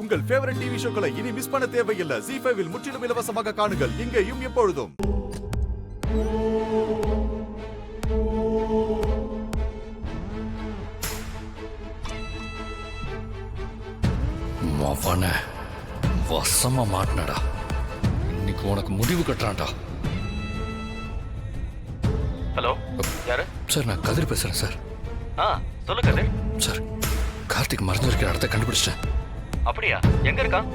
உங்கள் favourite TV ஷோக்களை இனி miss பண்ண தேவையில்லை. ZEE5 இல் முற்றிலும் இலவசமாக காணுங்கள். இங்கேயும் எப்பொழுதும். மவனே வசமா மாட்டினடா. இன்னைக்கு உனக்கு முடிவு கட்டுறான்டா. ஹலோ, யாரு? சார், நான் கதிர் பேசுறேன் சார். சொல்லு கதிர். சார், கார்த்திக் மறைஞ்சிருக்கிற இடத்த கண்டுபிடிச்சிட்டேன். அப்படியா? எங்க இருக்கான்?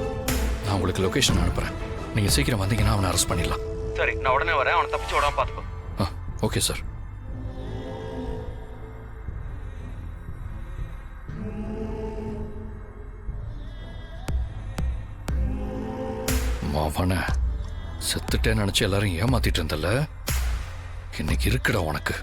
நான் உங்களுக்கு லொகேஷன் அனுப்புறேன். நீங்க சீக்கிரம் வந்தீங்கன்னா அவனை அரெஸ்ட் பண்ணிடலாம். சரி, நான் உடனே வரேன். அவனை தப்பிச்சு விடாம பாத்துக்கோ. Okay sir. அவனை செத்துட்டே நினைச்சு எல்லாரும் ஏமாத்திட்டு இருந்தல, இன்னைக்கு இருக்குடா உனக்கு.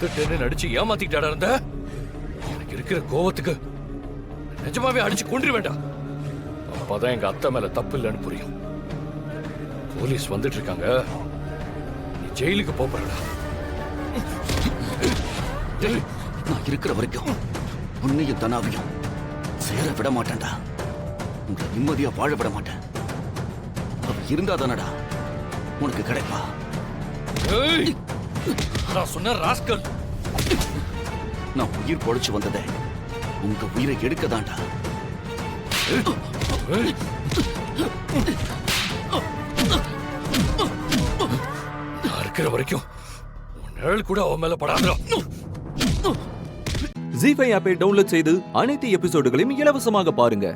செத்துட்டேன்னு நடிச்சு ஏமாத்திட்டாடா இருந்த. இருக்கிற கோவத்துக்கு நிஜமாவே அடிச்சு கொண்டு வேண்டாம். அப்பதான் எங்க அத்தை மேல தப்பு இல்லைன்னு புரியும். போலீஸ் வந்துட்டு இருக்காங்க. நீ ஜெயிலுக்கு போறடா. நான் இருக்கிற வரைக்கும் உன்னையும் தனாவையும் சேர விட மாட்டேன்டா. உங்களை நிம்மதியா வாழ விட மாட்டேன். அவ இருந்தா தானடா உனக்கு கிடைப்பா. நான் சொன்ன ராஸ்கல், நான் உயிர் பொழைச்சு வந்ததே உங்க உயிரை எடுக்கதான்டா. நான் இருக்கிற வரைக்கும் நிழல் கூட அவன் மேல படாதா. ZEE5 ஆப்பை டவுன்லோட் செய்து அனைத்து எபிசோடுகளையும் இலவசமாக பாருங்க.